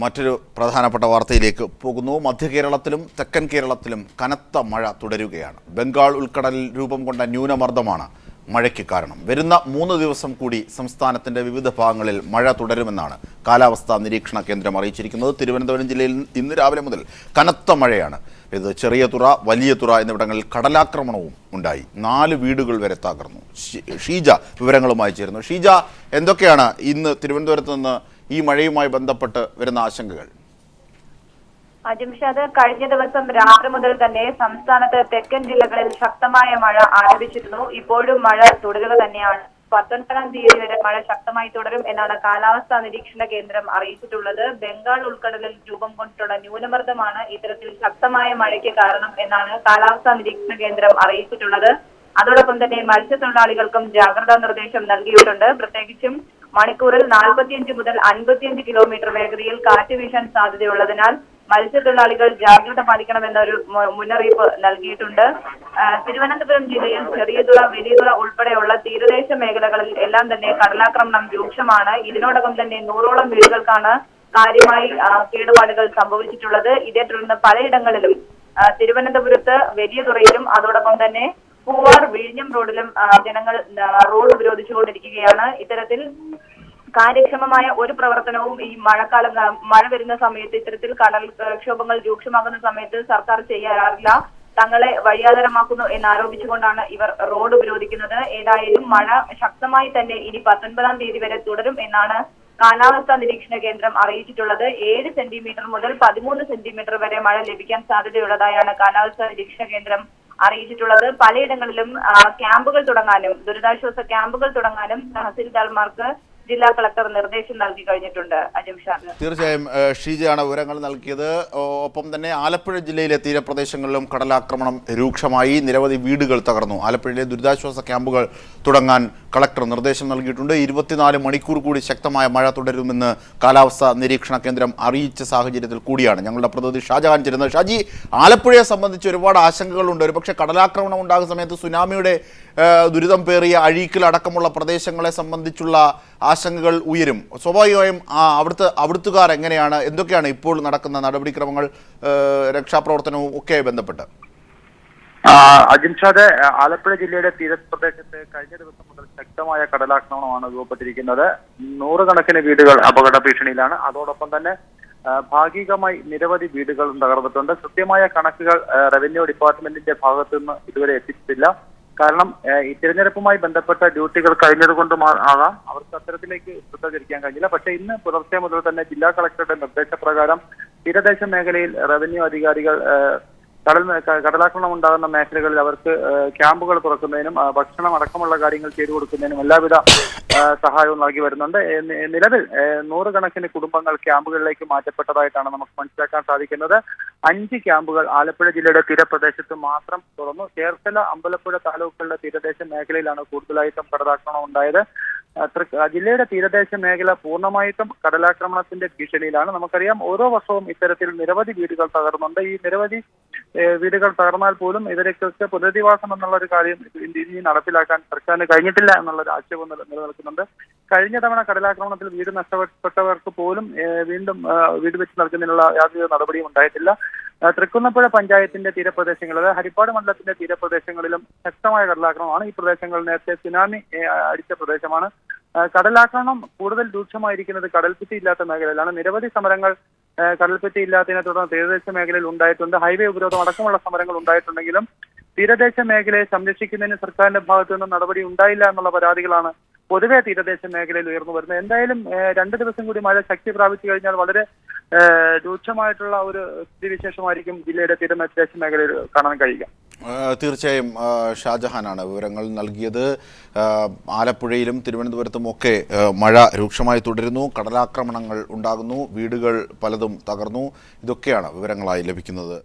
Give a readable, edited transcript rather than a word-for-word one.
മറ്റൊരു പ്രധാനപ്പെട്ട വാർത്തയിലേക്ക് പോകുന്നു. മധ്യ കേരളത്തിലും തെക്കൻ കേരളത്തിലും കനത്ത മഴ തുടരുകയാണ്. ബംഗാൾ ഉൾക്കടലിൽ രൂപം കൊണ്ട ന്യൂനമർദ്ദമാണ് മഴയ്ക്ക് കാരണം. വരുന്ന 3 ദിവസം കൂടി സംസ്ഥാനത്തിൻ്റെ വിവിധ ഭാഗങ്ങളിൽ മഴ തുടരുമെന്നാണ് കാലാവസ്ഥാ നിരീക്ഷണ കേന്ദ്രം അറിയിച്ചിരിക്കുന്നത്. തിരുവനന്തപുരം ജില്ലയിൽ ഇന്ന് രാവിലെ മുതൽ കനത്ത മഴയാണ്. ഇത് ചെറിയ തുറ, വലിയ തുറ എന്നിവിടങ്ങളിൽ കടലാക്രമണവും ഉണ്ടായി. 4 വീടുകൾ വരെ തകർന്നു. ഷീജ വിവരങ്ങളുമായി ചേരുന്നു. ഷീജ, എന്തൊക്കെയാണ് ഇന്ന് തിരുവനന്തപുരത്ത് നിന്ന് ഈ മഴയുമായി ബന്ധപ്പെട്ട് വരുന്ന ആശങ്കകൾ? അജിംഷാദ്, കഴിഞ്ഞ ദിവസം രാത്രി മുതൽ തന്നെ സംസ്ഥാനത്ത് തെക്കൻ ജില്ലകളിൽ ശക്തമായ മഴ ആരംഭിച്ചിരുന്നു. ഇപ്പോഴും മഴ തുടരുക തന്നെയാണ്. 19-ാം തീയതി വരെ മഴ ശക്തമായി തുടരും എന്നാണ് കാലാവസ്ഥാ നിരീക്ഷണ കേന്ദ്രം അറിയിച്ചിട്ടുള്ളത്. ബംഗാൾ ഉൾക്കടലിൽ രൂപം കൊണ്ടിട്ടുള്ള ന്യൂനമർദ്ദമാണ് ഇത്തരത്തിൽ ശക്തമായ മഴയ്ക്ക് കാരണം എന്നാണ് കാലാവസ്ഥാ നിരീക്ഷണ കേന്ദ്രം അറിയിച്ചിട്ടുള്ളത്. അതോടൊപ്പം തന്നെ മത്സ്യത്തൊഴിലാളികൾക്കും ജാഗ്രതാ നിർദ്ദേശം നൽകിയിട്ടുണ്ട്. പ്രത്യേകിച്ചും മണിക്കൂറിൽ 45 മുതൽ 55 കിലോമീറ്റർ വേഗതയിൽ കാറ്റ് വീശാൻ സാധ്യതയുള്ളതിനാൽ മത്സ്യത്തൊഴിലാളികൾ ജാഗ്രത പാലിക്കണമെന്നൊരു മുന്നറിയിപ്പ് നൽകിയിട്ടുണ്ട്. തിരുവനന്തപുരം ജില്ലയിൽ ചെറിയതുറ, വലിയതുറ ഉൾപ്പെടെയുള്ള തീരദേശ മേഖലകളിൽ എല്ലാം തന്നെ കടലാക്രമണം രൂക്ഷമാണ്. ഇതിനോടകം തന്നെ 100ഓളം വീടുകൾക്കാണ് കാര്യമായി കേടുപാടുകൾ സംഭവിച്ചിട്ടുള്ളത്. ഇതേ തുടർന്ന് പലയിടങ്ങളിലും തിരുവനന്തപുരത്ത് വലിയതുറയിലും അതോടൊപ്പം തന്നെ പൂവാർ, വിഴിഞ്ഞം റോഡിലും ജനങ്ങൾ റോഡ് ഉപരോധിച്ചുകൊണ്ടിരിക്കുകയാണ്. ഇത്തരത്തിൽ കാര്യക്ഷമമായ ഒരു പ്രവർത്തനവും ഈ മഴ വരുന്ന സമയത്ത് ഇത്തരത്തിൽ കടൽക്ഷോഭങ്ങൾ രൂക്ഷമാകുന്ന സമയത്ത് സർക്കാർ ചെയ്യാറില്ല. തങ്ങളെ വഴിയാധാരമാക്കുന്നു എന്നാരോപിച്ചുകൊണ്ടാണ് ഇവർ റോഡ് ഉപരോധിക്കുന്നത്. ഏതായാലും മഴ ശക്തമായി തന്നെ ഇനി 19-ാം തീയതി വരെ തുടരും എന്നാണ് കാലാവസ്ഥാ നിരീക്ഷണ കേന്ദ്രം അറിയിച്ചിട്ടുള്ളത്. 7 സെന്റിമീറ്റർ മുതൽ 13 സെന്റിമീറ്റർ വരെ മഴ ലഭിക്കാൻ സാധ്യതയുള്ളതായാണ് കാലാവസ്ഥാ നിരീക്ഷണ കേന്ദ്രം അറിയിച്ചിട്ടുള്ളത്. പലയിടങ്ങളിലും ക്യാമ്പുകൾ തുടങ്ങാനും ദുരിതാശ്വാസ ക്യാമ്പുകൾ തുടങ്ങാനും തഹസിൽദാർമാർക്ക് ജില്ലാ കളക്ടർ നിർദ്ദേശം നൽകി കഴിഞ്ഞിട്ടുണ്ട്. അജിംഷാദ്, തീർച്ചയായും ഷീജയാണ് വിവരങ്ങൾ നൽകിയത്. ഒപ്പം തന്നെ ആലപ്പുഴ ജില്ലയിലെ തീരപ്രദേശങ്ങളിലും കടലാക്രമണം രൂക്ഷമായി. നിരവധി വീടുകൾ തകർന്നു. ആലപ്പുഴയിലെ ദുരിതാശ്വാസ ക്യാമ്പുകൾ തുടങ്ങാൻ കളക്ടർ നിർദ്ദേശം നൽകിയിട്ടുണ്ട്. 24 മണിക്കൂർ കൂടി ശക്തമായ മഴ തുടരുമെന്ന് കാലാവസ്ഥാ നിരീക്ഷണ കേന്ദ്രം അറിയിച്ച സാഹചര്യത്തിൽ കൂടിയാണ് ഞങ്ങളുടെ പ്രതിനിധി ഷാജഹാൻ ചേരുന്നത്. ഷാജി, ആലപ്പുഴയെ സംബന്ധിച്ച് ഒരുപാട് ആശങ്കകളുണ്ട്. ഒരുപക്ഷെ കടലാക്രമണം ഉണ്ടാകുന്ന സമയത്ത് സുനാമിയുടെ ദുരിതം പേറിയ അഴീക്കൽ അടക്കമുള്ള പ്രദേശങ്ങളെ സംബന്ധിച്ചുള്ള ആശങ്കകൾ ഉയരും. സ്വാഭാവികമായും അവിടുത്തുകാർ എങ്ങനെയാണ്, എന്തൊക്കെയാണ് ഇപ്പോൾ നടക്കുന്ന നടപടിക്രമങ്ങൾ, രക്ഷാപ്രവർത്തനവും ഒക്കെ ബന്ധപ്പെട്ട്? അജിംഷാദ്, ആലപ്പുഴ ജില്ലയുടെ തീരപ്രദേശത്ത് കഴിഞ്ഞ ദിവസം മുതൽ ശക്തമായ കടലാക്രമണമാണ് രൂപപ്പെട്ടിരിക്കുന്നത്. 100 കണക്കിന് വീടുകൾ അപകട ഭീഷണിയിലാണ്. അതോടൊപ്പം തന്നെ ഭാഗികമായി നിരവധി വീടുകളും തകർന്നിട്ടുണ്ട്. കൃത്യമായ കണക്കുകൾ റവന്യൂ ഡിപ്പാർട്ട്മെന്റിന്റെ ഭാഗത്തു നിന്ന് ഇതുവരെ എത്തിച്ചിട്ടില്ല. കാരണം ഈ തിരഞ്ഞെടുപ്പുമായി ബന്ധപ്പെട്ട ഡ്യൂട്ടികൾ കഴിഞ്ഞതുകൊണ്ടും ആകാം അവർക്ക് അത്തരത്തിലേക്ക് ശ്രദ്ധ തിരിക്കാൻ കഴിഞ്ഞില്ല. പക്ഷേ ഇന്ന് പുലർച്ചെ മുതൽ തന്നെ ജില്ലാ കളക്ടറുടെ നിർദ്ദേശപ്രകാരം തീരദേശ മേഖലയിൽ റവന്യൂ അധികാരികൾ കടലാക്രമണം ഉണ്ടാകുന്ന മേഖലകളിൽ അവർക്ക് ക്യാമ്പുകൾ തുറക്കുന്നതിനും ഭക്ഷണം അടക്കമുള്ള കാര്യങ്ങൾ ചെയ്തു കൊടുക്കുന്നതിനും എല്ലാവിധ സഹായവും നൽകി വരുന്നുണ്ട്. നിലവിൽ 100 കണക്കിന് കുടുംബങ്ങൾ ക്യാമ്പുകളിലേക്ക് മാറ്റപ്പെട്ടതായിട്ടാണ് നമുക്ക് മനസ്സിലാക്കാൻ സാധിക്കുന്നത്. 5 ക്യാമ്പുകൾ ആലപ്പുഴ ജില്ലയുടെ തീരപ്രദേശത്ത് മാത്രം തുറന്നു. ചേർത്തല, അമ്പലപ്പുഴ താലൂക്കുകളുടെ തീരദേശ മേഖലയിലാണ് കൂടുതലായിട്ടും കടലാക്രമണം ഉണ്ടായത്. ജില്ലയുടെ തീരദേശ മേഖല പൂർണ്ണമായിട്ടും കടലാക്രമണത്തിന്റെ ഭീഷണിയിലാണ്. നമുക്കറിയാം, ഓരോ വർഷവും ഇത്തരത്തിൽ നിരവധി വീടുകൾ തകർന്നുണ്ട്. ഈ നിരവധി വീടുകൾ തകർന്നാൽ പോലും ഇവരൊക്കെ പുനരധിവാസം എന്നുള്ള ഒരു കാര്യം ഇനി നടപ്പിലാക്കാൻ സർക്കാരിന് കഴിഞ്ഞിട്ടില്ല എന്നുള്ളൊരു ആക്ഷേപം നിലനിൽക്കുന്നുണ്ട്. കഴിഞ്ഞ തവണ കടലാക്രമണത്തിൽ വീട് നഷ്ടപ്പെട്ടവർക്ക് പോലും വീണ്ടും വീട് വെച്ച് നൽകുന്നതിനുള്ള യാതൊരു നടപടിയും ഉണ്ടായിട്ടില്ല. തൃക്കുന്നപ്പുഴ പഞ്ചായത്തിന്റെ തീരപ്രദേശങ്ങളിൽ, ഹരിപ്പാട് മണ്ഡലത്തിന്റെ തീരപ്രദേശങ്ങളിലും ശക്തമായ കടലാക്രമണമാണ്. ഈ പ്രദേശങ്ങൾ നേരത്തെ സുനാമി അടിച്ച പ്രദേശമാണ്. കടലാക്രമണം കൂടുതൽ രൂക്ഷമായിരിക്കുന്നത് കടൽഭിത്തി ഇല്ലാത്ത മേഖലയിലാണ്. നിരവധി സമരങ്ങൾ കടൽഭിത്തി ഇല്ലാത്തതിനെ തുടർന്ന് തീരദേശ മേഖലയിൽ ഉണ്ടായിട്ടുണ്ട്. ഹൈവേ ഉപരോധം അടക്കമുള്ള സമരങ്ങൾ ഉണ്ടായിട്ടുണ്ടെങ്കിലും തീരദേശ മേഖലയെ സംരക്ഷിക്കുന്നതിന് സർക്കാരിന്റെ ഭാഗത്തു നിന്നും നടപടി ഉണ്ടായില്ല എന്നുള്ള പരാതികളാണ് പൊതുവെ തീരദേശ മേഖലയിൽ ഉയർന്നു വരുന്നത്. എന്തായാലും 2 ദിവസം കൂടി മഴ ശക്തി പ്രാപിച്ചു കഴിഞ്ഞാൽ വളരെ രൂക്ഷമായിട്ടുള്ള ഒരു സ്ഥിതിവിശേഷമായിരിക്കും ജില്ലയുടെ തീരദേശ മേഖലയിൽ കാണാൻ കഴിയുക. തീർച്ചയായും ഷാജഹാനാണ് വിവരങ്ങൾ നൽകിയത്. ആലപ്പുഴയിലും തിരുവനന്തപുരത്തും ഒക്കെ മഴ രൂക്ഷമായി തുടരുന്നു. കടലാക്രമണങ്ങൾ ഉണ്ടാകുന്നു. വീടുകൾ പലതും തകർന്നു. ഇതൊക്കെയാണ് വിവരങ്ങളായി ലഭിക്കുന്നത്.